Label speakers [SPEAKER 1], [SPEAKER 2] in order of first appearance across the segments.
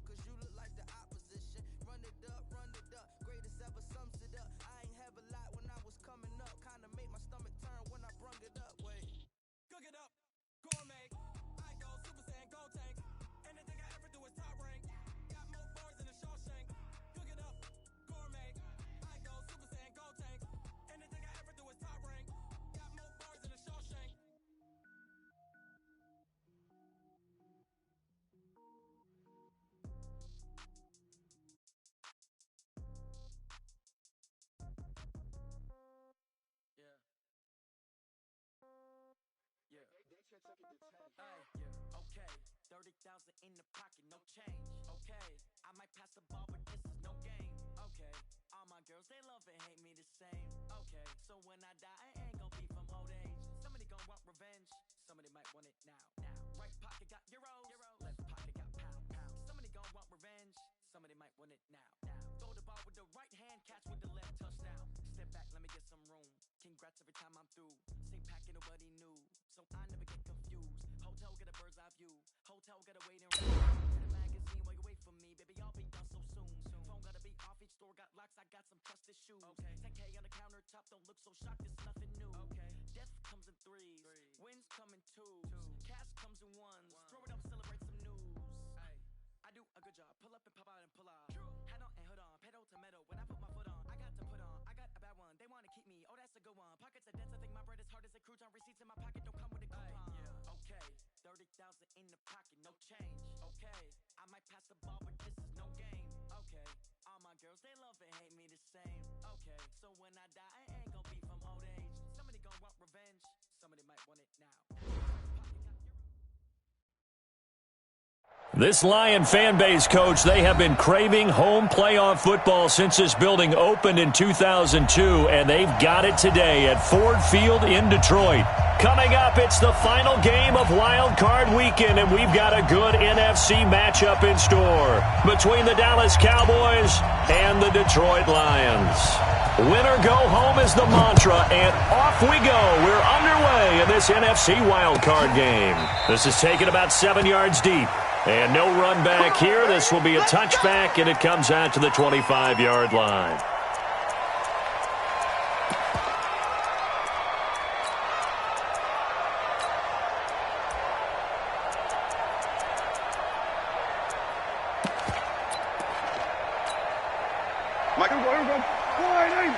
[SPEAKER 1] cause you look like the opposition. Run it up, greatest ever sums it up. I ain't have a lot when I was coming up. Kinda made my stomach turn when I brung it up. Wait. Cook it up, gourmet. I go Super Saiyan, gold tank. Anything I ever do is top rank. Got more bars than a Shawshank. Cook it up, gourmet. I go Super Saiyan, gold tank. Anything I ever do is top rank. Got more bars than a Shawshank. Okay, 30,000 in the pocket, no change. Okay, I might pass the ball, but this is no game. Okay, all my girls, they love and hate me the same. Okay, so when I die, I ain't gon' be from old age. Somebody gon' want revenge, somebody might want it now. Right pocket got euros, left pocket got pounds. Somebody gon' want revenge, somebody might want it now. Throw the ball with the right hand, catch with the left, touchdown. Step back, let me get some room. Congrats every time I'm through. Same packet, nobody knew, so I never get confused. Hotel, get a bird's eye view. Hotel, get a waiting room. In the magazine while you wait for me, baby, I'll be done so soon. Phone gotta be off, each store got locks, I got some trusted shoes. 10K on the countertop, don't look so shocked, it's nothing new. Death comes in threes, wins come in twos, cash comes in ones. Throw it up, celebrate some news. I do a good job, pull up and pop out and pull out. Hat on and hood on, pedal to metal. When I put my foot on, I got to put on. I got a bad one, they wanna keep me, oh that's a good one. Pockets are dense, I think my bread is hard as a crouton. Receipts in my pocket don't come with a coupon. Okay, 30,000 in the pocket, no change. Okay, I might pass the ball, but this is no game. Okay, all my girls, they love and hate me the same. Okay, so when I die, I ain't gon' be from old age. Somebody gon' want revenge, somebody might want it now.
[SPEAKER 2] This Lion fan base, Coach, they have been craving home playoff football since this building opened in 2002, and they've got it today at Ford Field in Detroit. Coming up, it's the final game of Wild Card Weekend, and we've got a good NFC matchup in store between the Dallas Cowboys and the Detroit Lions. Win or go home is the mantra, and off we go. We're underway in this NFC Wild Card game. This is taken about 7 yards deep. And no run back here. This will be a touchback, and it comes out to the 25-yard line.
[SPEAKER 3] Michael, here we go. Here we go.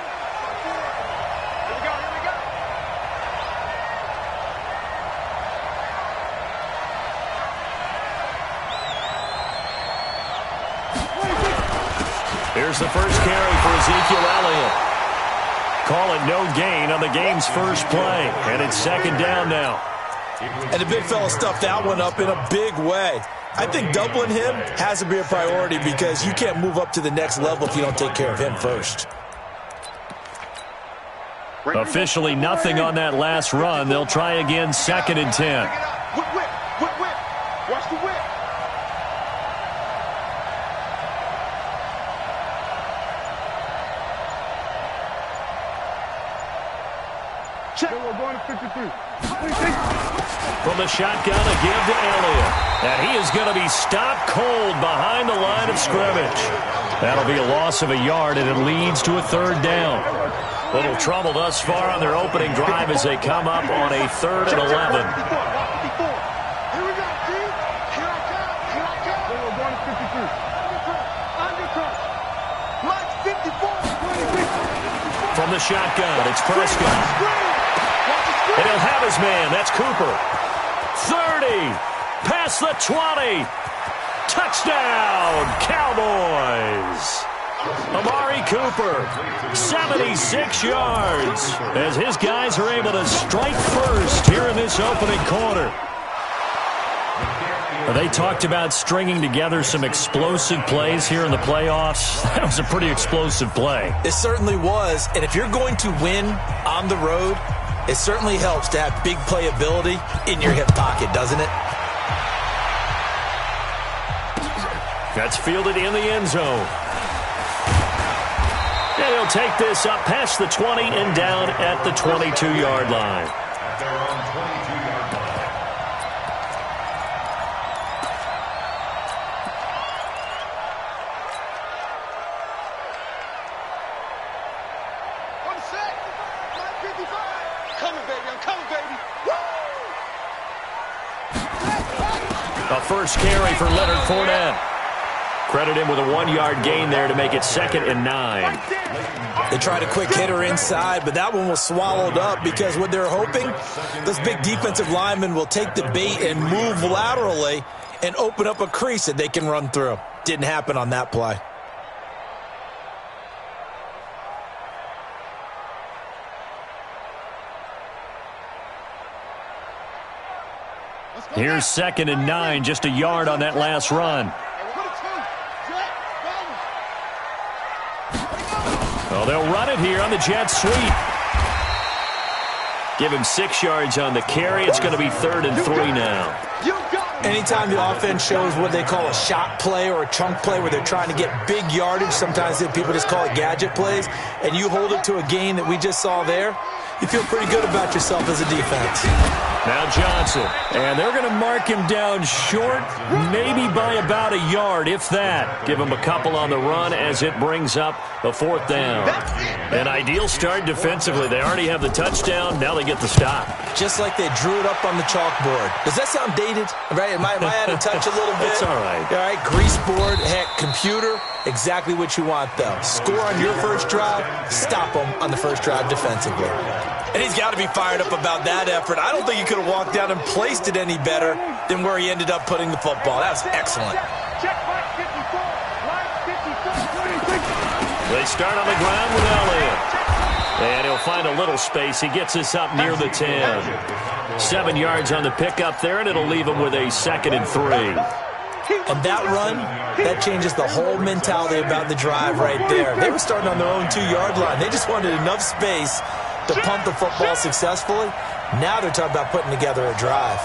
[SPEAKER 2] Here's the first carry for Ezekiel Elliott. Call it no gain on the game's first play, and it's second down now.
[SPEAKER 4] And the big fella stuffed that one up in a big way. I think doubling him has to be a priority because you can't move up to the next level if you don't take care of him first.
[SPEAKER 2] Officially nothing on that last run. They'll try again, 2nd and 10.
[SPEAKER 3] Whip. Watch the whip. Check. We're going to 53.
[SPEAKER 2] From the shotgun, a give to Elliott. And he is going to be stopped cold behind the line of scrimmage. That'll be a loss of a yard, and it leads to a 3rd down. Little trouble thus far on their opening drive as they come up on a 3rd and 11.
[SPEAKER 3] Here we go, G. Here I come. We're going to 53. Undercut. Mike 54.
[SPEAKER 2] From the shotgun, it's Prescott. And he'll have his man. That's Cooper. 30. Past the 20. Touchdown, Cowboys. Amari Cooper, 76 yards, as his guys are able to strike first here in this opening quarter. They talked about stringing together some explosive plays here in the playoffs. That was a pretty explosive play.
[SPEAKER 4] It certainly was, and if you're going to win on the road, it certainly helps to have big playability in your hip pocket, doesn't it?
[SPEAKER 2] That's fielded in the end zone. And he'll take this up past the 20 and down at the 22-yard line. A first carry for Leonard Fournette. Credit him with a 1-yard gain there to make it 2nd and 9.
[SPEAKER 4] They tried a quick hitter inside, but that one was swallowed up because what they're hoping, those big defensive linemen will take the bait and move laterally and open up a crease that they can run through. Didn't happen on that play.
[SPEAKER 2] Here's 2nd and 9, just a yard on that last run. Well, they'll run it here on the jet sweep. Give him 6 yards on the carry. It's going to be 3rd and 3 now.
[SPEAKER 4] Anytime the offense shows what they call a shot play or a chunk play where they're trying to get big yardage, sometimes people just call it gadget plays, and you hold it to a gain that we just saw there, you feel pretty good about yourself as a defense.
[SPEAKER 2] Now Johnson, and they're going to mark him down short, maybe by about a yard, if that. Give him a couple on the run as it brings up the 4th down. An ideal start defensively. They already have the touchdown. Now they get the stop.
[SPEAKER 4] Just like they drew it up on the chalkboard. Does that sound dated? Right? Am I out of touch a little bit?
[SPEAKER 2] It's all right.
[SPEAKER 4] All right, grease board, heck, computer, exactly what you want, though. Score on your first drive, stop them on the first drive defensively. And he's got to be fired up about that effort. I don't think he could have walked down and placed it any better than where he ended up putting the football. That was excellent.
[SPEAKER 2] They start on the ground with Elliott. And he'll find a little space. He gets us up near the 10. 7 yards on the pickup there, and it'll leave him with a 2nd and 3.
[SPEAKER 4] And that run, that changes the whole mentality about the drive right there. They were starting on their own 2-yard line. They just wanted enough space to punt the football successfully. Now they're talking about putting together a drive.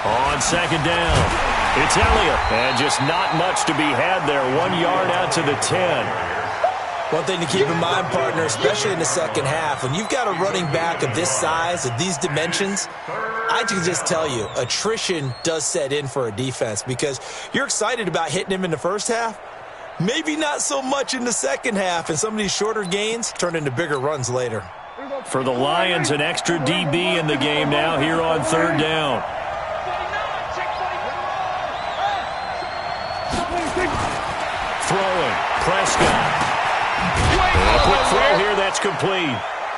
[SPEAKER 2] On 2nd down, it's Elliott. And just not much to be had there. 1 yard out to the 10.
[SPEAKER 4] One thing to keep in mind, partner, especially in the second half, when you've got a running back of this size, of these dimensions, I can just tell you, attrition does set in for a defense because you're excited about hitting him in the first half, maybe not so much in the second half, and some of these shorter gains turn into bigger runs later.
[SPEAKER 2] For the Lions, an extra DB in the game now here on 3rd down. Throwing, Prescott. A quick throw here, that's complete.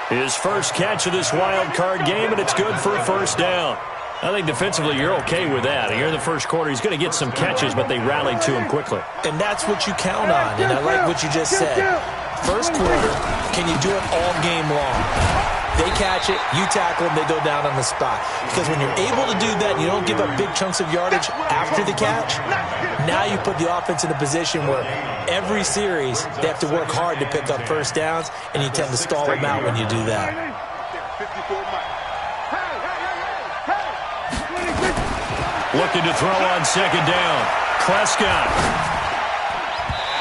[SPEAKER 2] His first catch of this wild card game, and it's good for a 1st down. I think defensively you're okay with that. Here in the first quarter, he's going to get some catches, but they rallied to him quickly.
[SPEAKER 4] And that's what you count on, and I like what you just said. First quarter, can you do it all game long? They catch it, you tackle them, they go down on the spot. Because when you're able to do that and you don't give up big chunks of yardage after the catch, now you put the offense in a position where every series they have to work hard to pick up 1st downs, and you tend to stall them out when you do that.
[SPEAKER 2] Looking to throw on 2nd down. Prescott.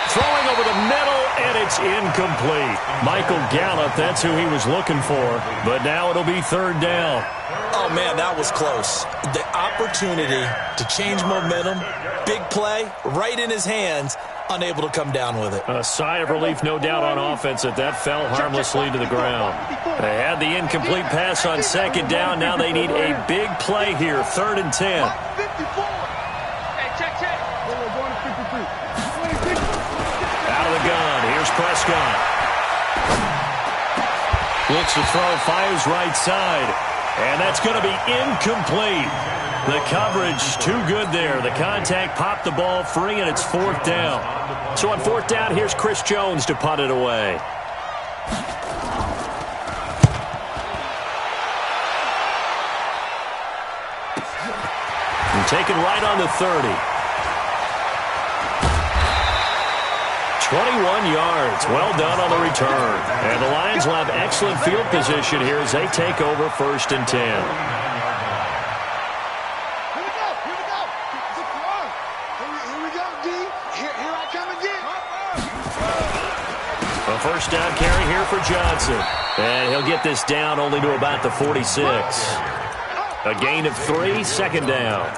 [SPEAKER 2] Throwing over the middle, and it's incomplete. Michael Gallup, that's who he was looking for. But now it'll be 3rd down.
[SPEAKER 4] Oh, man, that was close. The opportunity to change momentum, big play, right in his hands, unable to come down with it.
[SPEAKER 2] A sigh of relief, no doubt, on offense that fell harmlessly to the ground. They had the incomplete pass on 2nd down. Now they need a big play here, 3rd and 10. Out of the gun, here's Prescott. Looks to throw, fires right side. And that's going to be incomplete. The coverage too good there. The contact popped the ball free, and it's 4th down. So on 4th down, here's Chris Jones to punt it away. And taken right on the 30. 21 yards. Well done on the return. And the Lions will have excellent field position here as they take over 1st and 10.
[SPEAKER 3] Here we go, D. Here I come again.
[SPEAKER 2] A 1st down carry here for Johnson. And he'll get this down only to about the 46. A gain of 3, 2nd down.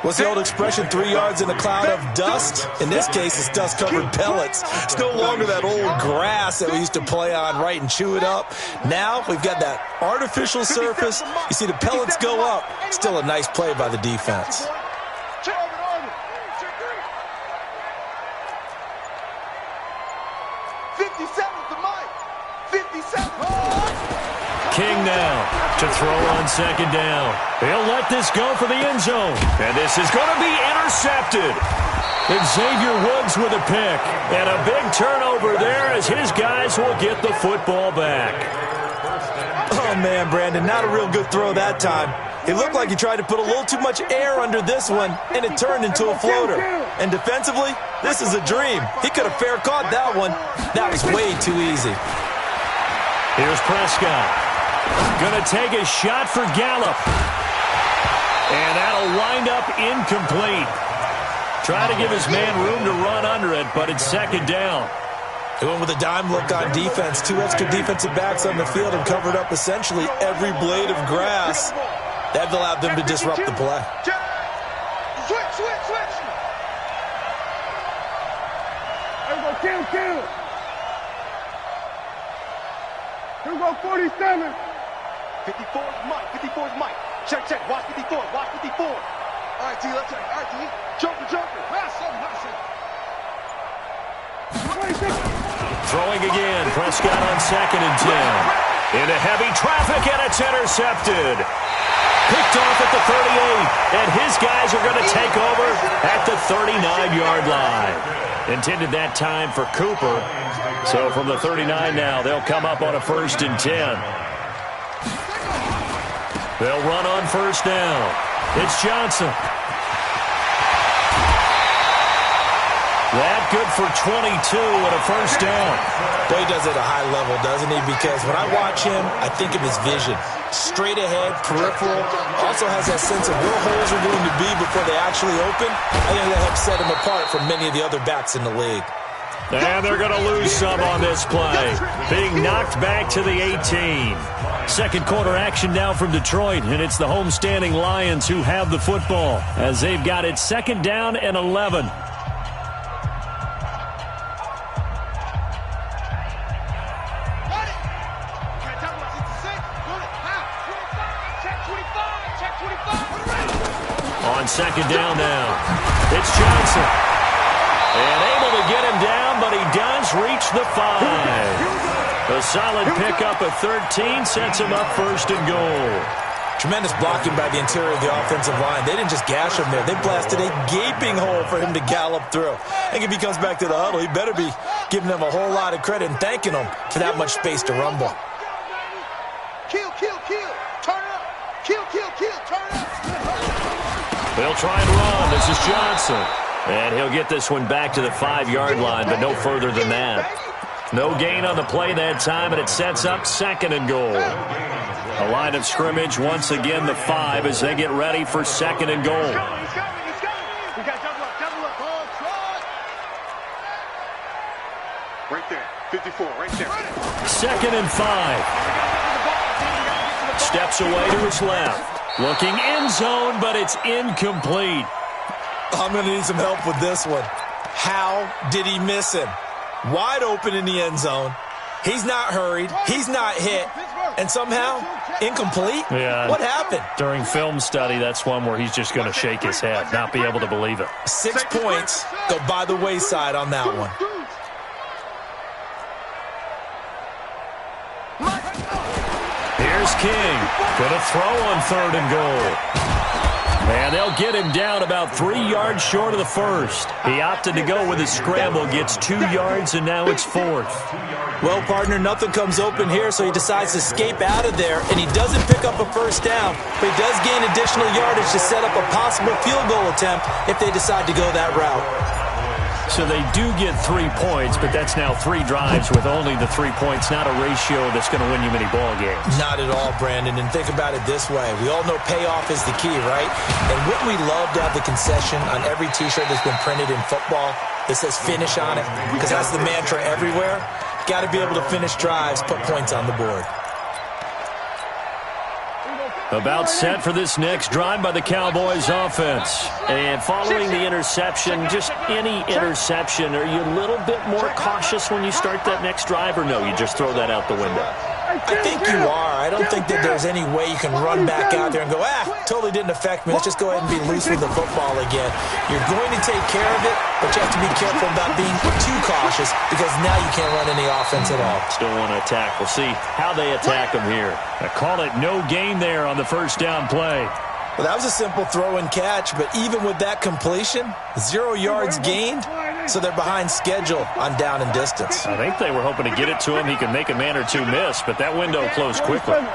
[SPEAKER 4] What's the old expression, 3 yards in a cloud of dust? In this case, it's dust-covered pellets. It's no longer that old grass that we used to play on, right, and chew it up. Now we've got that artificial surface. You see the pellets go up. Still a nice play by the defense.
[SPEAKER 2] King now to throw on second down. He'll let this go for the end zone. And this is going to be intercepted. Xavier Woods with a pick. And a big turnover there as his guys will get the football back.
[SPEAKER 4] Oh, man, Brandon, not a real good throw that time. It looked like he tried to put a little too much air under this one, and it turned into a floater. And defensively, this is a dream. He could have fair caught that one. That was way too easy.
[SPEAKER 2] Here's Prescott. Going to take a shot for Gallup. And that'll wind up incomplete. Try to give his man room to run under it, but it's second down.
[SPEAKER 4] They went with a dime look on defense. 2 extra defensive backs on the field and covered up essentially every blade of grass. That allowed them to disrupt the play.
[SPEAKER 3] Switch. There we go, kill. Here we go, 47. 54's Mike. Check. Watch 54. All right, T, let's check. All right, T. Joker. Pass him.
[SPEAKER 2] Throwing again. Prescott on second and 10. Into heavy traffic, and it's intercepted. Picked off at the 38, and his guys are going to take over at the 39-yard line. Intended that time for Cooper. So from the 39 now, they'll come up on a 1st and 10. They'll run on first down. It's Johnson. That good for 22 and a first down.
[SPEAKER 4] Boy, he does it at a high level, doesn't he? Because when I watch him, I think of his vision. Straight ahead, peripheral. Also has that sense of where holes are going to be before they actually open. I think that helps set him apart from many of the other backs in the league.
[SPEAKER 2] And they're going to lose some on this play. Being knocked back to the 18. Second quarter action now from Detroit, and it's the homestanding Lions who have the football as they've got it second down and 11. On second down now, it's Johnson. And able to get him down, but he does reach the 5. A solid pickup of 13 sets him up 1st and goal.
[SPEAKER 4] Tremendous blocking by the interior of the offensive line. They didn't just gash him there. They blasted a gaping hole for him to gallop through. I think if he comes back to the huddle, he better be giving them a whole lot of credit and thanking them for that much space to rumble.
[SPEAKER 3] Kill. Turn up. Kill. Turn up.
[SPEAKER 2] They'll try and run. This is Johnson. And he'll get this one back to the 5-yard line, but no further than that. No gain on the play that time, and it sets up 2nd and goal. A line of scrimmage, once again the 5 as they get ready for 2nd and goal.
[SPEAKER 3] He's coming. We got double up. Right there. 54, right there.
[SPEAKER 2] 2nd and 5. Steps away to his left. Looking end zone, but it's incomplete.
[SPEAKER 4] I'm going to need some help with this one. How did he miss him? Wide open in the end zone. He's not hurried. He's not hit. And somehow, incomplete?
[SPEAKER 2] Yeah.
[SPEAKER 4] What happened?
[SPEAKER 2] During film study, that's one where he's just going to shake his head, not be able to believe it.
[SPEAKER 4] 6 points go by the wayside on that one.
[SPEAKER 2] Here's King. Going to throw on 3rd and goal. And they'll get him down about 3 yards short of the 1st. He opted to go with a scramble, gets 2 yards, and now it's 4th.
[SPEAKER 4] Well, partner, nothing comes open here, so he decides to escape out of there, and he doesn't pick up a 1st down, but he does gain additional yardage to set up a possible field goal attempt if they decide to go that route.
[SPEAKER 2] So they do get 3 points, but that's now 3 drives with only the 3 points, not a ratio that's going to win you many ball games.
[SPEAKER 4] Not at all, Brandon, and think about it this way. We all know payoff is the key, right? And wouldn't we love to have the concession on every T-shirt that's been printed in football that says finish on it? Because that's the mantra everywhere. Got to be able to finish drives, put points on the board.
[SPEAKER 2] About set for this next drive by the Cowboys offense.
[SPEAKER 5] And following the interception, just any interception, are you a little bit more cautious when you start that next drive, or no, you just throw that out the window?
[SPEAKER 4] I think you are. I don't think that there's any way you can run back out there and go, totally didn't affect me. Let's just go ahead and be loose with the football again. You're going to take care of it, but you have to be careful about being too cautious because now you can't run any offense at all.
[SPEAKER 2] Still want to attack. We'll see how they attack them here. I call it no gain there on the first down play.
[SPEAKER 4] Well, that was a simple throw and catch, but even with that completion, 0 yards gained, so they're behind schedule on down and distance.
[SPEAKER 2] I think they were hoping to get it to him. He could make a man or two miss, but that window closed quickly.
[SPEAKER 3] Go, get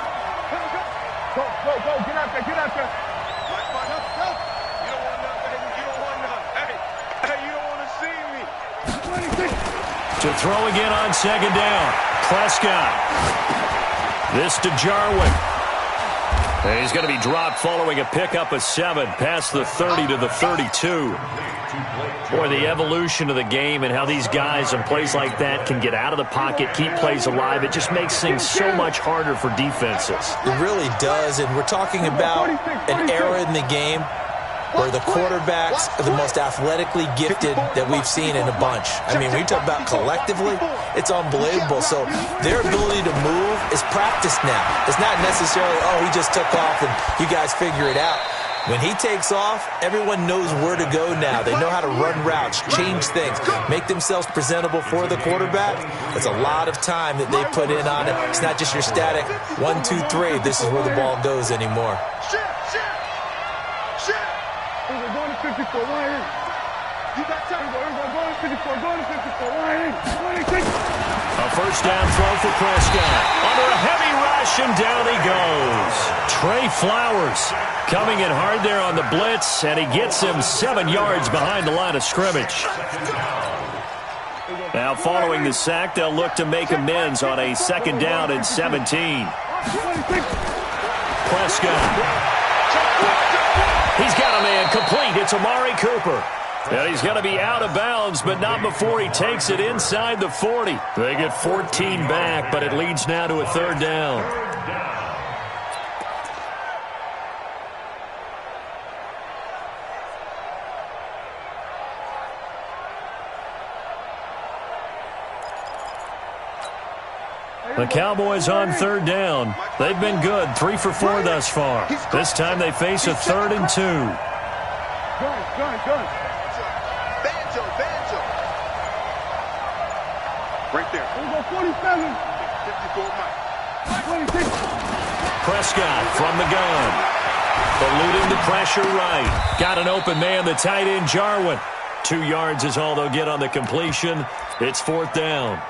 [SPEAKER 3] out there, get out there. You don't want none, baby. You don't want none. Hey, you don't want to see me.
[SPEAKER 2] To throw again on second down. Prescott. This to Jarwin. And he's going to be dropped following a pickup of 7 past the 30 to the 32. Boy, the evolution of the game and how these guys in plays like that can get out of the pocket, keep plays alive, it just makes things so much harder for defenses.
[SPEAKER 4] It really does, and we're talking about an era in the game where the quarterbacks are the most athletically gifted that we've seen in a bunch. I mean, when you talk about collectively, it's unbelievable. So their ability to move is practiced now. It's not necessarily, he just took off and you guys figure it out. When he takes off, everyone knows where to go now. They know how to run routes, change things, make themselves presentable for the quarterback. It's a lot of time that they put in on it. It's not just your static 1, 2, 3. This is where the ball goes anymore.
[SPEAKER 3] We're going to 54, right in. You got time. We're going to 54, right in.
[SPEAKER 2] A first down throw for Prescott. Under a heavy rush, and down he goes. Trey Flowers coming in hard there on the blitz, and he gets him 7 yards behind the line of scrimmage. Now following the sack, they'll look to make amends on a second down and 17. Prescott. He's got a man complete. It's Amari Cooper. And he's going to be out of bounds, but not before he takes it inside the 40. They get 14 back, but it leads now to a third down. The Cowboys on third down. They've been good, 3 for 4 thus far. This time they face a 3rd and 2.
[SPEAKER 3] Gun. Banjo. Right there. We'll go 47. 54 Mike. 26.
[SPEAKER 2] Prescott from the gun. Eluding the pressure right. Got an open man, the tight end Jarwin. 2 yards is all they'll get on the completion. It's 4th down.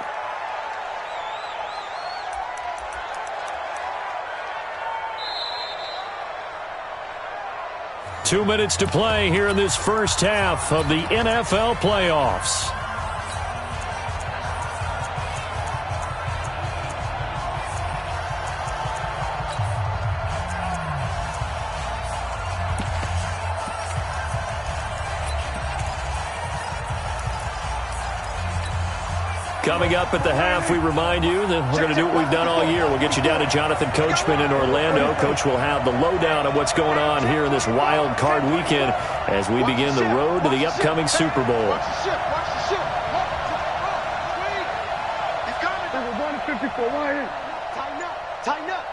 [SPEAKER 2] Two minutes to play here in this first half of the NFL playoffs. Coming up at the half, we remind you that we're going to do what we've done all year. We'll get you down to Jonathan Coachman in Orlando. Coach will have the lowdown of what's going on here in this wild card weekend as we begin the road to the upcoming Super Bowl.
[SPEAKER 3] Watch the ship. He's coming. We're going to 54, right in. Tighten up.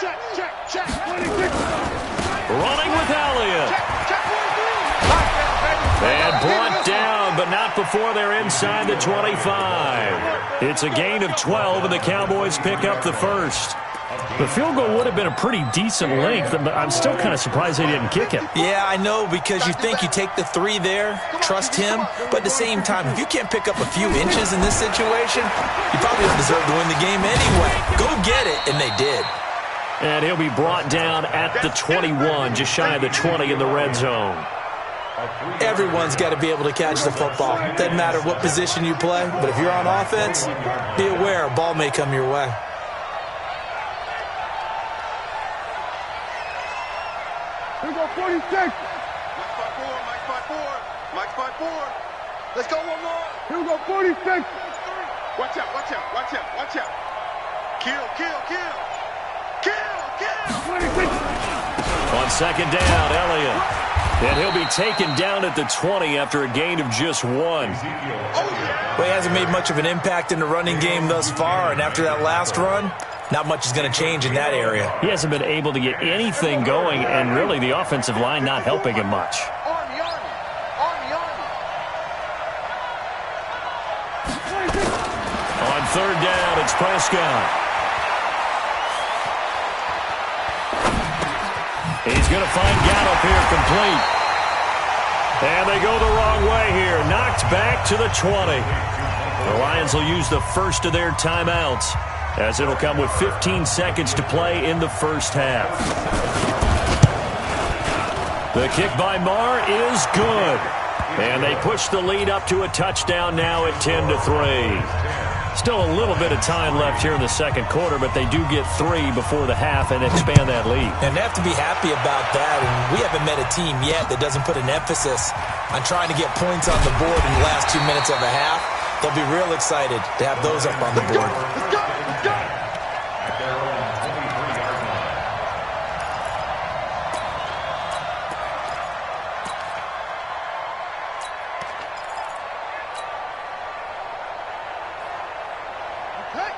[SPEAKER 3] Check. 26.
[SPEAKER 2] Running with Elliott.
[SPEAKER 3] Check 1, 3.
[SPEAKER 2] And brought down, but not before they're inside the 25. It's a gain of 12, and the Cowboys pick up the first. The field goal would have been a pretty decent length, but I'm still kind of surprised they didn't kick it.
[SPEAKER 4] Yeah, I know, because you think you take the 3 there, trust him, but at the same time, if you can't pick up a few inches in this situation, you probably don't deserve to win the game anyway. Go get it, and they did.
[SPEAKER 2] And he'll be brought down at the 21, just shy of the 20 in the red zone.
[SPEAKER 4] Everyone's got to be able to catch the football. Doesn't matter what position you play, but if you're on offense, be aware a ball may come your way.
[SPEAKER 3] Here we go, 46. Mike 5-4. Let's go one more. Here we go, 46. Watch out. Kill. 26.
[SPEAKER 2] On second down, Elliott. And he'll be taken down at the 20 after a gain of just 1.
[SPEAKER 4] Well, he hasn't made much of an impact in the running game thus far, and after that last run, not much is going to change in that area.
[SPEAKER 5] He hasn't been able to get anything going, and really the offensive line not helping him much.
[SPEAKER 2] On third down, it's Prescott. He's going to find Gallup here complete. And they go the wrong way here. Knocked back to the 20. The Lions will use the first of their timeouts, as it'll come with 15 seconds to play in the first half. The kick by Marr is good. And they push the lead up to a touchdown now at 10-3. Still a little bit of time left here in the second quarter, but they do get 3 before the half and expand that lead.
[SPEAKER 4] And they have to be happy about that. And we haven't met a team yet that doesn't put an emphasis on trying to get points on the board in the last 2 minutes of a half. They'll be real excited to have those up on the board.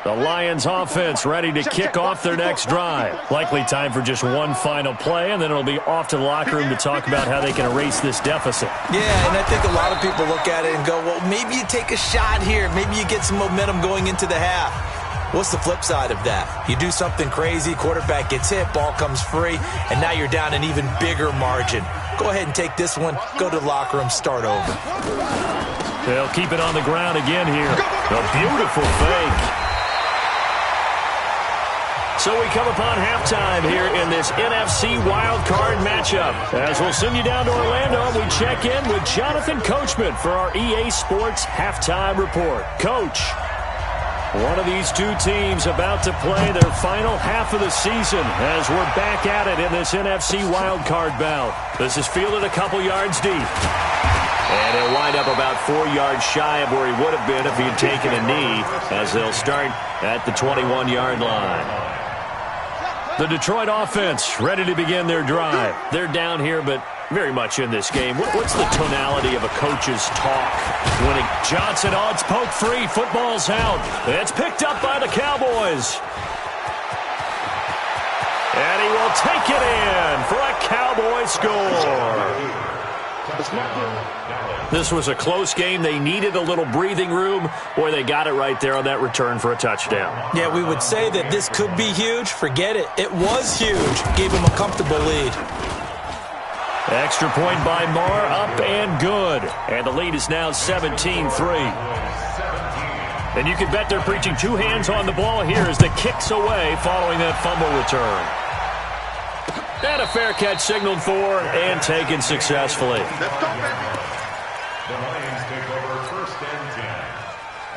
[SPEAKER 2] The Lions offense ready to kick off their next drive. Likely time for just one final play, and then it'll be off to the locker room to talk about how they can erase this deficit.
[SPEAKER 4] Yeah, and I think a lot of people look at it and go, well, maybe you take a shot here. Maybe you get some momentum going into the half. What's the flip side of that? You do something crazy, quarterback gets hit, ball comes free, and now you're down an even bigger margin. Go ahead and take this one, go to the locker room, start over.
[SPEAKER 2] They'll keep it on the ground again here. A beautiful fake. So we come upon halftime here in this NFC wildcard matchup. As we'll send you down to Orlando, we check in with Jonathan Coachman for our EA Sports Halftime Report. Coach, one of these two teams about to play their final half of the season as we're back at it in this NFC wildcard bout. This is fielded a couple yards deep. And he'll wind up about 4 yards shy of where he would have been if he had taken a knee, as they'll start at the 21-yard line. The Detroit offense ready to begin their drive. They're down here, but very much in this game. What's the tonality of a coach's talk? Winning. Johnson, oh, it's poked free. Football's out. It's picked up by the Cowboys. And he will take it in for a Cowboy score. This was a close game. They needed a little breathing room. Boy, they got it right there on that return for a touchdown.
[SPEAKER 4] Yeah, we would say that this could be huge. Forget it. It was huge. Gave him a comfortable lead.
[SPEAKER 2] Extra point by Marr, up and good. And the lead is now 17-3. And you can bet they're preaching two hands on the ball here as the kick's away following that fumble return. And a fair catch signaled for and taken successfully.
[SPEAKER 6] The Lions take over first and 10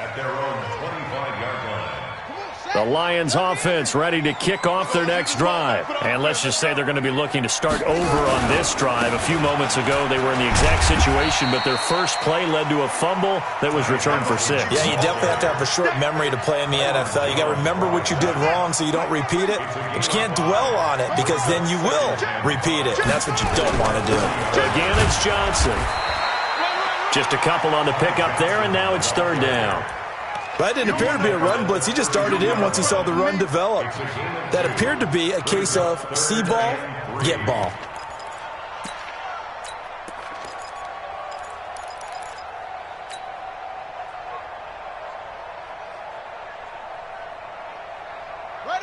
[SPEAKER 6] at their own 25-yard line.
[SPEAKER 2] The Lions offense ready to kick off their next drive. And let's just say they're going to be looking to start over on this drive. A few moments ago, they were in the exact situation, but their first play led to a fumble that was returned for 6.
[SPEAKER 4] Yeah, you definitely have to have a short memory to play in the NFL. You got to remember what you did wrong so you don't repeat it, but you can't dwell on it because then you will repeat it, and that's what you don't want to do.
[SPEAKER 2] Again, it's Johnson. Just a couple on the pickup there, and now it's third down.
[SPEAKER 4] That didn't appear to be a run blitz. He just darted in once he saw the run develop. That appeared to be a case of see ball, get ball.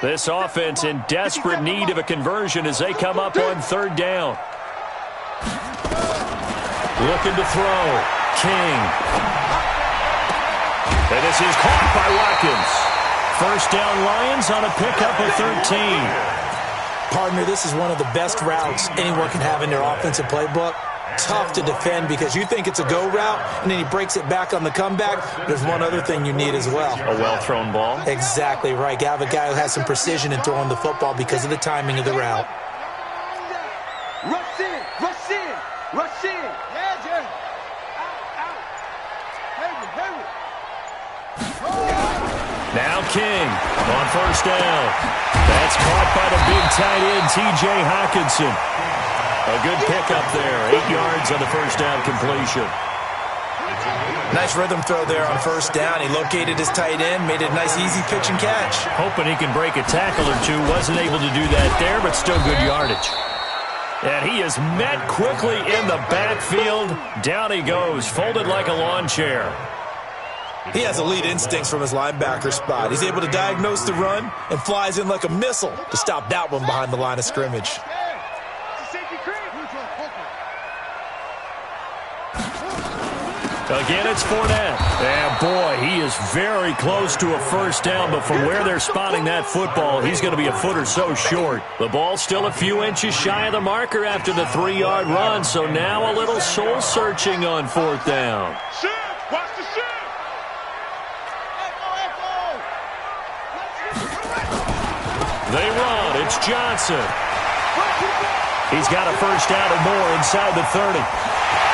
[SPEAKER 2] This offense in desperate need of a conversion as they come up on third down. Looking to throw. King. And this is caught by Watkins. First down Lions on a pickup of 13.
[SPEAKER 4] Partner, this is one of the best routes anyone can have in their offensive playbook. Tough to defend because you think it's a go route, and then he breaks it back on the comeback. There's one other thing you need as well.
[SPEAKER 2] A well-thrown ball.
[SPEAKER 4] Exactly right. You have a guy who has some precision in throwing the football because of the timing of the route.
[SPEAKER 3] Rush in, rush in, rush in. Yeah, Jerry. Out, out. Hurry, hurry.
[SPEAKER 2] Now King on first down. That's caught by the big tight end, T.J. Hockenson. A good pickup there. 8 yards on the first down completion.
[SPEAKER 4] Nice rhythm throw there on first down. He located his tight end, made a nice easy pitch and catch.
[SPEAKER 2] Hoping he can break a tackle or two. Wasn't able to do that there, but still good yardage. And he is met quickly in the backfield. Down he goes, folded like a lawn chair.
[SPEAKER 4] He has elite instincts from his linebacker spot. He's able to diagnose the run and flies in like a missile to stop that one behind the line of scrimmage.
[SPEAKER 2] Again, it's Fournette. And, boy, he is very close to a first down, but from where they're spotting that football, he's going to be a foot or so short. The ball's still a few inches shy of the marker after the 3-yard run, so now a little soul-searching on fourth down.
[SPEAKER 3] Watch the shit!
[SPEAKER 2] They run. It's Johnson. He's got a first down and more inside the 30.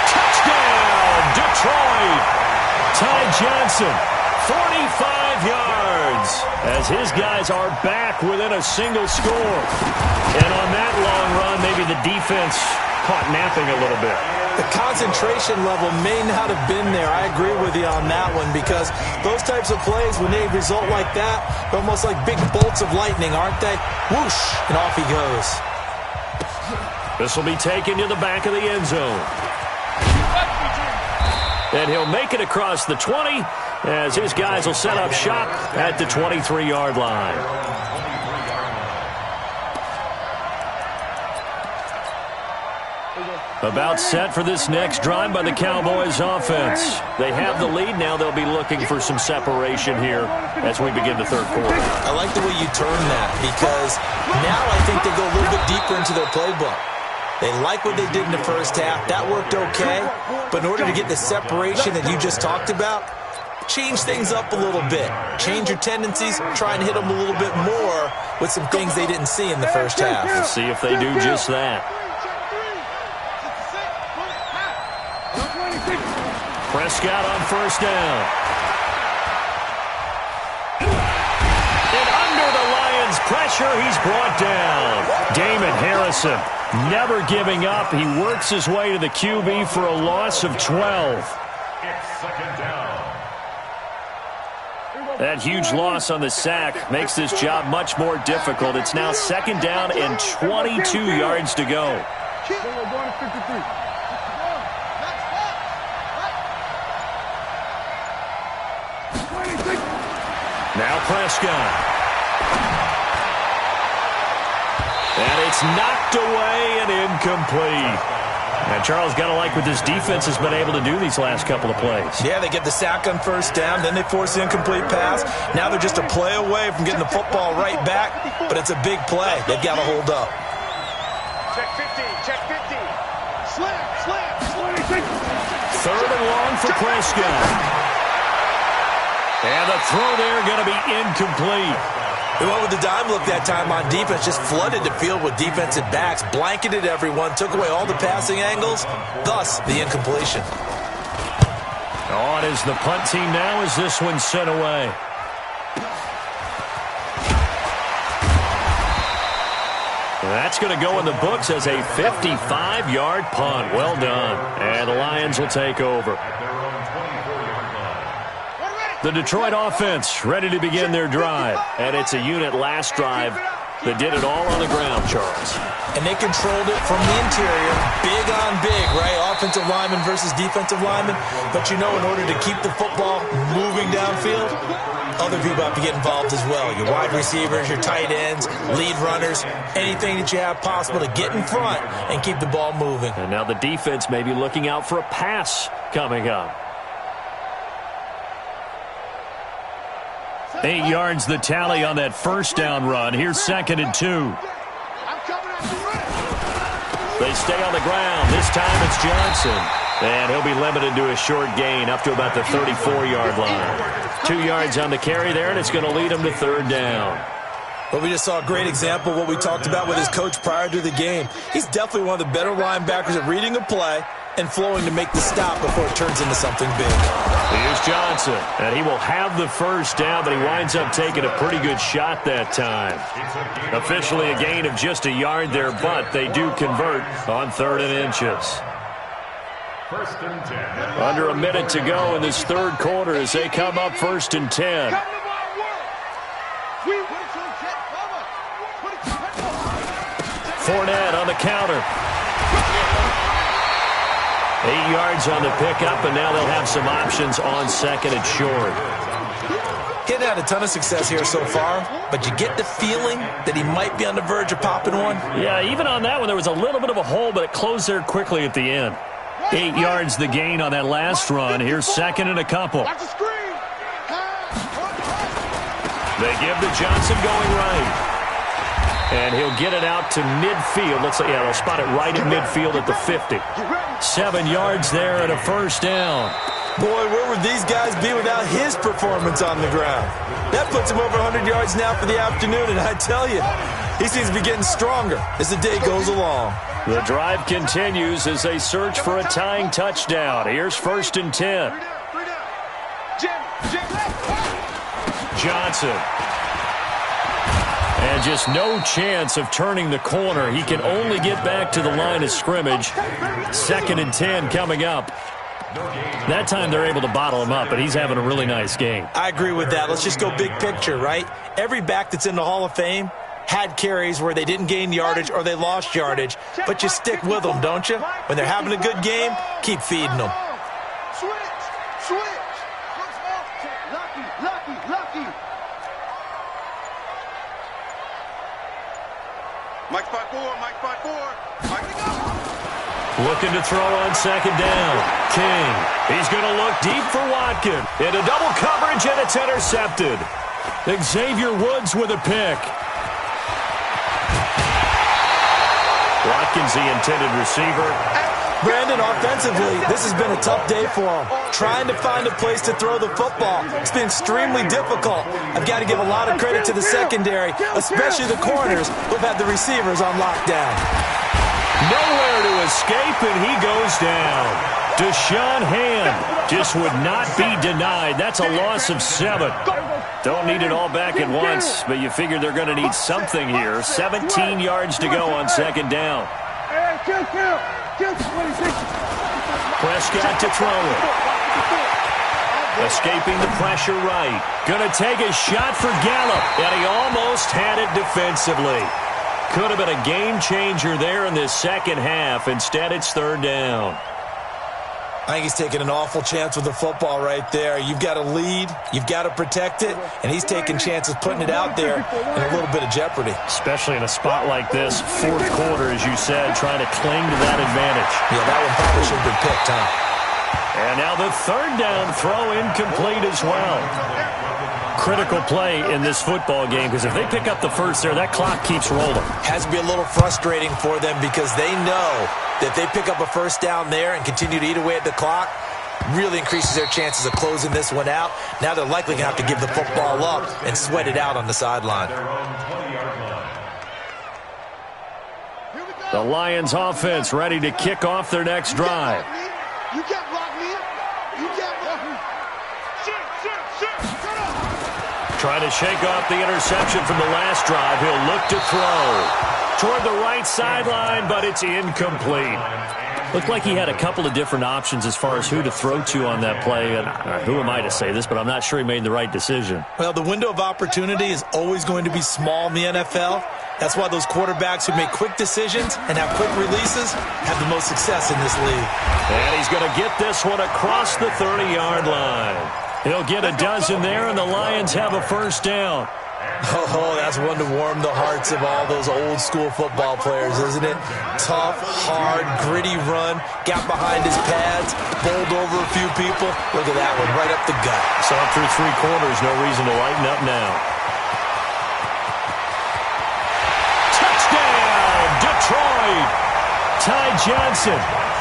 [SPEAKER 2] Touchdown, Detroit! Ty Johnson, 45 yards, as his guys are back within a single score. And on that long run, maybe the defense caught napping a little bit.
[SPEAKER 4] The concentration level may not have been there. I agree with you on that one, because those types of plays, when they result like that, they're almost like big bolts of lightning, aren't they? Whoosh, and off he goes.
[SPEAKER 2] This will be taken to the back of the end zone. And he'll make it across the 20 as his guys will set up shop at the 23-yard line. About set for this next drive by the Cowboys offense. They have the lead. Now they'll be looking for some separation here as we begin the third quarter.
[SPEAKER 4] I like the way you turn that, because now I think they go a little bit deeper into their playbook. They like what they did in the first half. That worked okay. But in order to get the separation that you just talked about, change things up a little bit. Change your tendencies. Try and hit them a little bit more with some things they didn't see in the first half.
[SPEAKER 2] We'll see if they do just that. Prescott on first down. And under the Lions' pressure, he's brought down. Damon Harrison never giving up. He works his way to the QB for a loss of 12.
[SPEAKER 6] It's second down.
[SPEAKER 2] That huge loss on the sack makes this job much more difficult. It's now second down and 22 yards to go. Now Prescott. And it's knocked away and incomplete. And Charles, got to like what this defense has been able to do these last couple of plays.
[SPEAKER 4] Yeah, they get the sack on first down, then they force the incomplete pass. Now they're just a play away from getting the football right back, but it's a big play. They've got to hold up.
[SPEAKER 3] Check 50, check 50. Slam.
[SPEAKER 2] Third and long for Prescott. And the throw there going to be incomplete.
[SPEAKER 4] They went with the dime look that time on defense, just flooded the field with defensive backs, blanketed everyone, took away all the passing angles, thus the incompletion.
[SPEAKER 2] On is the punt team now as this one's sent away. That's going to go in the books as a 55-yard punt. Well done. And the Lions will take over. The Detroit offense ready to begin their drive. And it's a unit last drive that did it all on the ground, Charles.
[SPEAKER 4] And they controlled it from the interior, big on big, right? Offensive lineman versus defensive lineman. But you know, in order to keep the football moving downfield, other people have to get involved as well. Your wide receivers, your tight ends, lead runners, anything that you have possible to get in front and keep the ball moving.
[SPEAKER 2] And now the defense may be looking out for a pass coming up. 8 yards the tally on that first down run. Here's second and 2. They stay on the ground. This time it's Johnson. And he'll be limited to a short gain up to about the 34-yard line. 2 yards on the carry there, and it's going to lead him to third down.
[SPEAKER 4] Well, we just saw a great example of what we talked about with his coach prior to the game. He's definitely one of the better linebackers at reading a play and flowing to make the stop before it turns into something big.
[SPEAKER 2] Here's Johnson, and he will have the first down, but he winds up taking a pretty good shot that time. Officially a gain of just a yard there, but they do convert on 3rd and inches. Under a minute to go in this third quarter as they come up 1st and 10. Fournette on the counter. 8 yards on the pickup, and now they'll have some options on 2nd and short.
[SPEAKER 4] He hadn't had a ton of success here so far, but you get the feeling that he might be on the verge of popping one.
[SPEAKER 2] Yeah, even on that one, there was a little bit of a hole, but it closed there quickly at the end. 8 yards the gain on that last run. Here's 2nd and a couple. They give to Johnson going right. And he'll get it out to midfield. They'll spot it right at midfield at the 50. 7 yards there and a first down.
[SPEAKER 4] Boy, where would these guys be without his performance on the ground? That puts him over 100 yards now for the afternoon, and I tell you, he seems to be getting stronger as the day goes along.
[SPEAKER 2] The drive continues as they search for a tying touchdown. Here's 1st and 10. Johnson. And just no chance of turning the corner. He can only get back to the line of scrimmage. 2nd and 10 coming up. That time they're able to bottle him up, but he's having a really nice game.
[SPEAKER 4] I agree with that. Let's just go big picture, right? Every back that's in the Hall of Fame had carries where they didn't gain yardage or they lost yardage, but you stick with them, don't you? When they're having a good game, keep feeding them.
[SPEAKER 3] Switch. Lucky. Mike spot four.
[SPEAKER 2] Looking to throw on 2nd down. King. He's going to look deep for Watkins. Into double coverage, and it's intercepted. Xavier Woods with a pick. Watkins, the intended receiver.
[SPEAKER 4] Brandon, offensively, this has been a tough day for him. Trying to find a place to throw the football. It's been extremely difficult. I've got to give a lot of credit to the secondary, especially the corners who've had the receivers on lockdown.
[SPEAKER 2] Nowhere to escape, and he goes down. Deshaun Hand just would not be denied. That's a loss of 7. Don't need it all back at once, but you figure they're going to need something here. 17 yards to go on 2nd down. Prescott to throw it. Escaping the pressure right. Going to take a shot for Gallup, and he almost had it defensively. Could have been a game changer there in this second half. Instead, it's 3rd down.
[SPEAKER 4] I think he's taking an awful chance with the football right there. You've got to lead, you've got to protect it, and he's taking chances putting it out there in a little bit of jeopardy.
[SPEAKER 2] Especially in a spot like this, 4th quarter, as you said, trying to cling to that advantage.
[SPEAKER 4] Yeah, that one probably should have been picked, huh?
[SPEAKER 2] And now the 3rd down throw incomplete as well. Critical play in this football game, because if they pick up the first there, that clock keeps rolling.
[SPEAKER 4] Has to be a little frustrating for them because they know that if they pick up a first down there and continue to eat away at the clock, really increases their chances of closing this one out. Now they're likely going to have to give the football up and sweat it out on the sideline.
[SPEAKER 2] The Lions offense ready to kick off their next drive.
[SPEAKER 3] You can't block me.
[SPEAKER 2] Trying to shake off the interception from the last drive. He'll look to throw toward the right sideline, but it's incomplete. Looked like he had a couple of different options as far as who to throw to on that play. And who am I to say this, but I'm not sure he made the right decision.
[SPEAKER 4] Well, the window of opportunity is always going to be small in the NFL. That's why those quarterbacks who make quick decisions and have quick releases have the most success in this league.
[SPEAKER 2] And he's going to get this one across the 30-yard line. He'll get a dozen there, and the Lions have a first down.
[SPEAKER 4] Oh, that's one to warm the hearts of all those old-school football players, isn't it? Tough, hard, gritty run, got behind his pads, bowled over a few people. Look at that one, right up the gut.
[SPEAKER 2] So through 3 quarters, no reason to lighten up now. Touchdown, Detroit! Ty Johnson,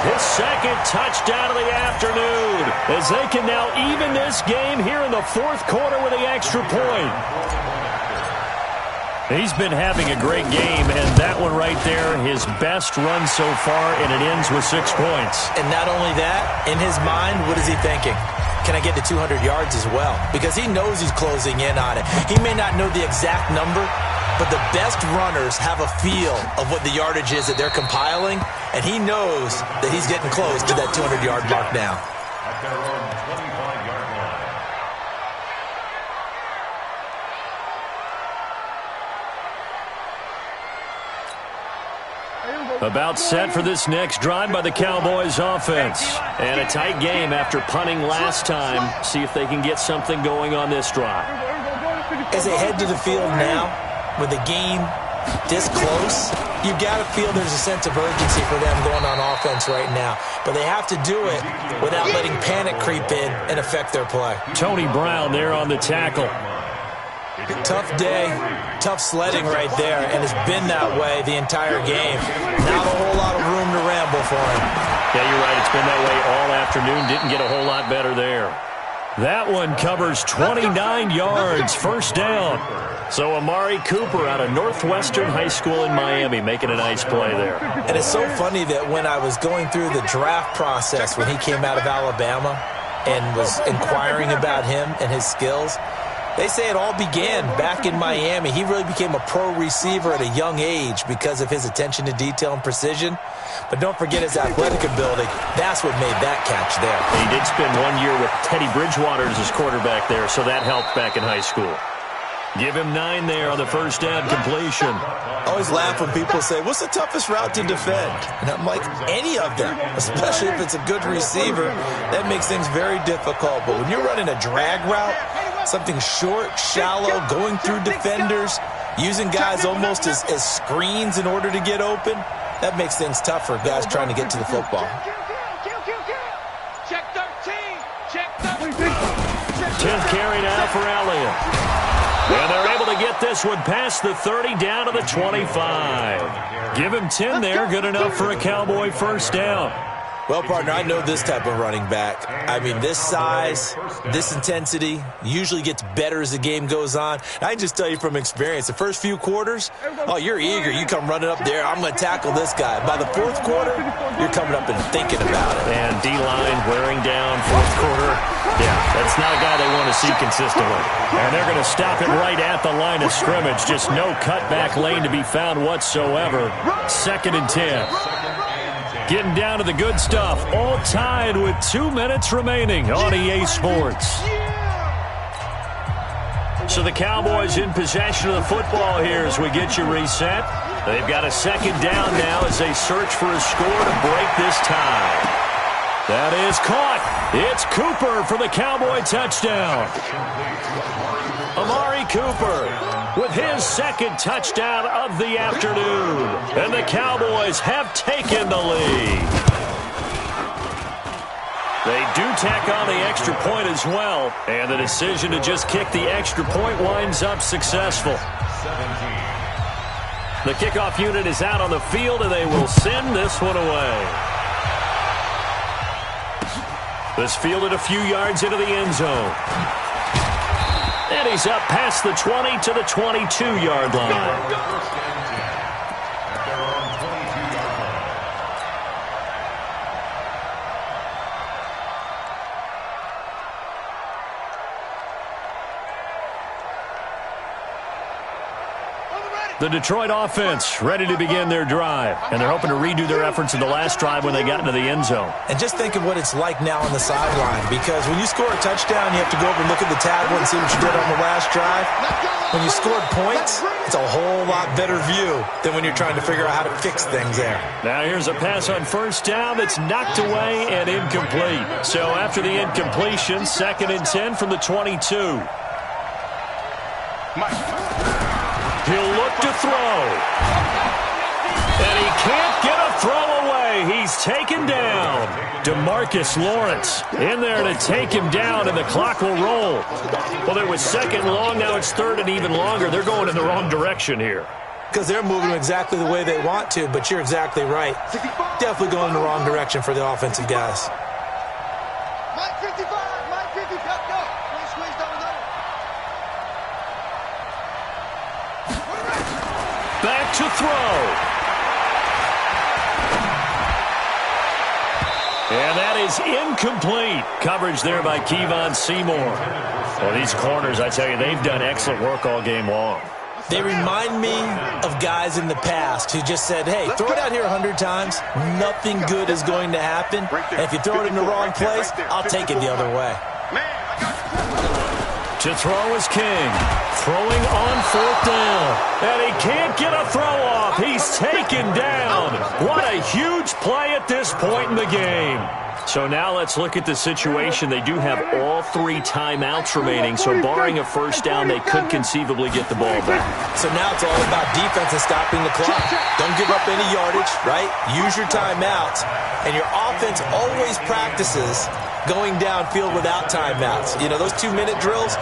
[SPEAKER 2] his 2nd touchdown of the afternoon, as they can now even this game here in the 4th quarter with the extra point. He's been having a great game, and that one right there, his best run so far, and it ends with 6 points.
[SPEAKER 4] And not only that, in his mind, what is he thinking? Can I get to 200 yards as well? Because he knows he's closing in on it. He may not know the exact number, but the best runners have a feel of what the yardage is that they're compiling, and he knows that he's getting close to that 200-yard mark now.
[SPEAKER 6] At their own 25-yard line.
[SPEAKER 2] About set for this next drive by the Cowboys offense. And a tight game after punting last time. See if they can get something going on this drive.
[SPEAKER 4] As they head to the field now, with the game this close, you got to feel there's a sense of urgency for them going on offense right now. But they have to do it without letting panic creep in and affect their play.
[SPEAKER 2] Tony Brown there on the tackle.
[SPEAKER 4] Tough day, tough sledding right there, and it's been that way the entire game. Not a whole lot of room to ramble for him.
[SPEAKER 2] Yeah, you're right. It's been that way all afternoon. Didn't get a whole lot better there. That one covers 29 yards, first down. So Amari Cooper out of Northwestern High School in Miami making a nice play there.
[SPEAKER 4] And it's so funny that when I was going through the draft process when he came out of Alabama and was inquiring about him and his skills, they say it all began back in Miami. He really became a pro receiver at a young age because of his attention to detail and precision. But don't forget his athletic ability. That's what made that catch there.
[SPEAKER 2] He did spend 1 year with Teddy Bridgewater as his quarterback there, so that helped back in high school. Give him 9 there on the first down completion.
[SPEAKER 4] I always laugh when people say, what's the toughest route to defend? And I'm like, any of them, especially if it's a good receiver. That makes things very difficult. But when you're running a drag route, something short, shallow, going through defenders, using guys almost as screens in order to get open, that makes things tough for guys trying to get to the football.
[SPEAKER 3] Check 13. Check 13.
[SPEAKER 2] 10th carry now for Elliott. And they're able to get this one past the 30 down to the 25. Give him 10 there, good enough for a Cowboy first down.
[SPEAKER 4] Well, partner, I know this type of running back. I mean, this size, this intensity usually gets better as the game goes on. I can just tell you from experience, the first few quarters, oh, you're eager. You come running up there, I'm going to tackle this guy. By the fourth quarter, you're coming up and thinking about it.
[SPEAKER 2] And D-line wearing down fourth quarter. Yeah, that's not a guy they want to see consistently. And they're going to stop it right at the line of scrimmage. Just no cutback lane to be found whatsoever. 2nd and 10. Getting down to the good stuff. All tied with 2 minutes remaining on EA Sports. So the Cowboys in possession of the football here as we get you reset. They've got a 2nd down now as they search for a score to break this tie. That is caught. It's Cooper for the Cowboy touchdown. Amari Cooper with his 2nd touchdown of the afternoon. And the Cowboys have taken the lead. They do tack on the extra point as well. And the decision to just kick the extra point winds up successful. The kickoff unit is out on the field, and they will send this one away. This fielded a few yards into the end zone. And he's up past the 20 to the 22-yard line. The Detroit offense ready to begin their drive, and they're hoping to redo their efforts in the last drive when they got into the end zone.
[SPEAKER 4] And just think of what it's like now on the sideline, because when you score a touchdown, you have to go over and look at the tablet and see what you did on the last drive. When you scored points, it's a whole lot better view than when you're trying to figure out how to fix things there.
[SPEAKER 2] Now here's a pass on first down that's knocked away and incomplete. So after the incompletion, 2nd and 10 from the 22. He'll look to throw. And he can't get a throw away. He's taken down. DeMarcus Lawrence in there to take him down, and the clock will roll. Well, it was 2nd long. Now it's 3rd and even longer. They're going in the wrong direction here.
[SPEAKER 4] Because they're moving exactly the way they want to, but you're exactly right. Definitely going in the wrong direction for the offensive guys.
[SPEAKER 3] Mike 55, Mike 50, go. Squeeze down the
[SPEAKER 2] to throw. And that is incomplete. Coverage there by Kevon Seymour. Well, these corners, I tell you, they've done excellent work all game long.
[SPEAKER 4] They remind me of guys in the past who just said, hey, throw it out here 100 times. Nothing good is going to happen. And if you throw it in the wrong place, I'll take it the other way.
[SPEAKER 2] To throw is King. Throwing on 4th down. And he can't get a throw off. He's taken down. What a huge play at this point in the game. So now let's look at the situation. They do have all 3 timeouts remaining, so barring a first down, they could conceivably get the ball back.
[SPEAKER 4] So now it's all about defense and stopping the clock. Don't give up any yardage, right? Use your timeouts. And your offense always practices going downfield without timeouts. You know, those 2-minute drills,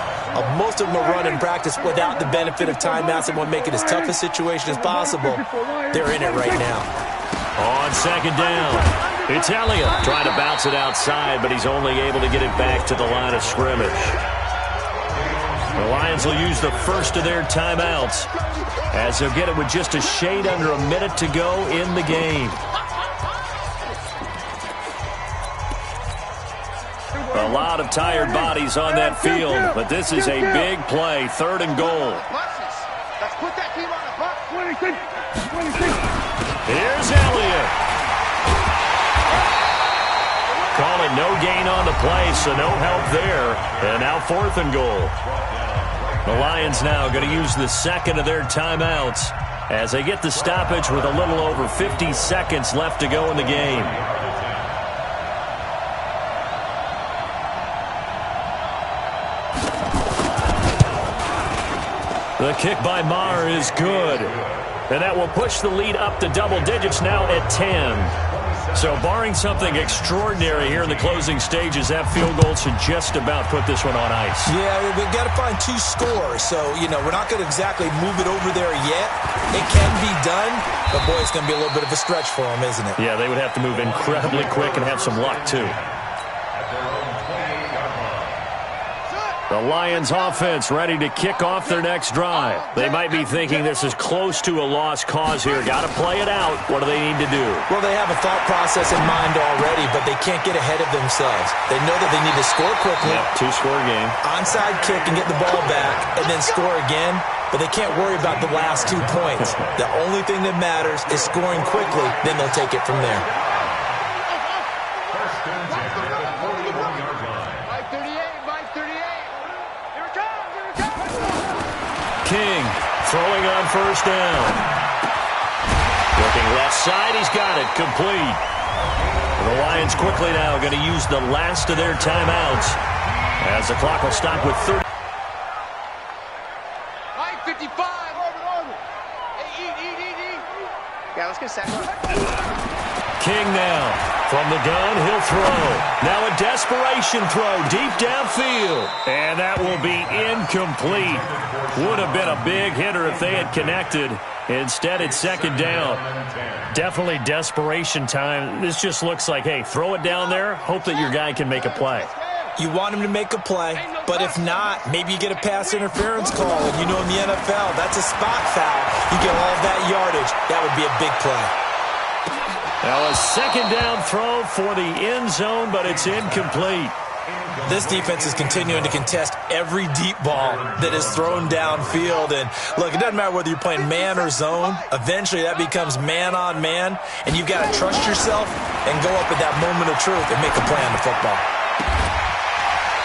[SPEAKER 4] most of them are run in practice without the benefit of timeouts and want to make it as tough a situation as possible. They're in it right now.
[SPEAKER 2] On 2nd down. It's Elliott trying to bounce it outside, but he's only able to get it back to the line of scrimmage. The Lions will use the first of their timeouts as they'll get it with just a shade under a minute to go in the game. A lot of tired bodies on that field, but this is a big play, 3rd and goal.
[SPEAKER 3] Let's put that team on the bus. 26.
[SPEAKER 2] Here's Elliott. Call it no gain on the play, so no help there. And now 4th and goal. The Lions now going to use the 2nd of their timeouts as they get the stoppage with a little over 50 seconds left to go in the game. The kick by Maher is good. And that will push the lead up to double digits now at 10. So barring something extraordinary here in the closing stages, that field goal should just about put this one on ice.
[SPEAKER 4] Yeah, we've got to find 2 scores. So, you know, we're not going to exactly move it over there yet. It can be done, but, boy, it's going to be a little bit of a stretch for them, isn't it?
[SPEAKER 2] Yeah, they would have to move incredibly quick and have some luck, too. The Lions offense ready to kick off their next drive. They might be thinking this is close to a lost cause here. Got to play it out. What do they need to do?
[SPEAKER 4] Well, they have a thought process in mind already, but they can't get ahead of themselves. They know that they need to score quickly.
[SPEAKER 2] Yep, 2-score game.
[SPEAKER 4] Onside kick and get the ball back and then score again, but they can't worry about the last 2 points. The only thing that matters is scoring quickly, then they'll take it from there.
[SPEAKER 2] King throwing on 1st down. Looking left side, he's got it, complete. The Lions quickly now going to use the last of their timeouts as the clock will stop with 30.
[SPEAKER 3] 55. Hey, eat. Yeah, let's get set.
[SPEAKER 2] King now from the gun, he'll throw. Now a desperation throw deep downfield. And that will be incomplete. Would have been a big hitter if they had connected. Instead, it's 2nd down. Definitely desperation time. This just looks like, hey, throw it down there, hope that your guy can make a play.
[SPEAKER 4] You want him to make a play, but if not, maybe you get a pass interference call. And you know in the NFL, that's a spot foul. You get all of that yardage. That would be a big play.
[SPEAKER 2] Now a 2nd down throw for the end zone, but it's incomplete.
[SPEAKER 4] This defense is continuing to contest every deep ball that is thrown downfield. And, look, it doesn't matter whether you're playing man or zone. Eventually that becomes man-on-man, and you've got to trust yourself and go up at that moment of truth and make a play on the football.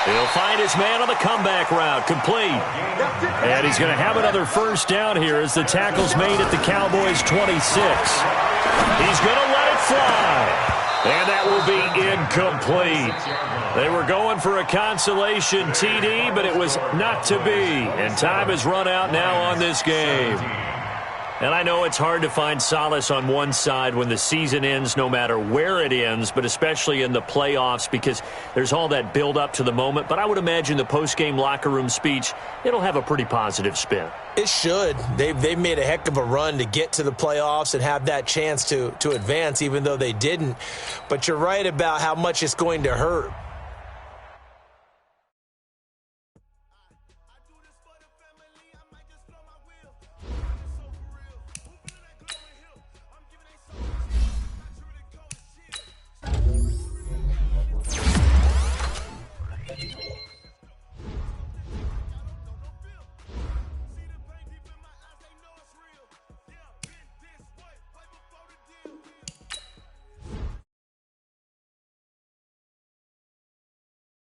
[SPEAKER 2] He'll find his man on the comeback route, complete. And he's going to have another 1st down here as the tackle's made at the Cowboys' 26. He's going to let it fly. And that will be incomplete. They were going for a consolation TD, but it was not to be. And time has run out now on this game. And I know it's hard to find solace on one side when the season ends, no matter where it ends, but especially in the playoffs because there's all that build up to the moment. But I would imagine the post-game locker room speech, it'll have a pretty positive spin.
[SPEAKER 4] It should. They've made a heck of a run to get to the playoffs and have that chance to advance, even though they didn't. But you're right about how much it's going to hurt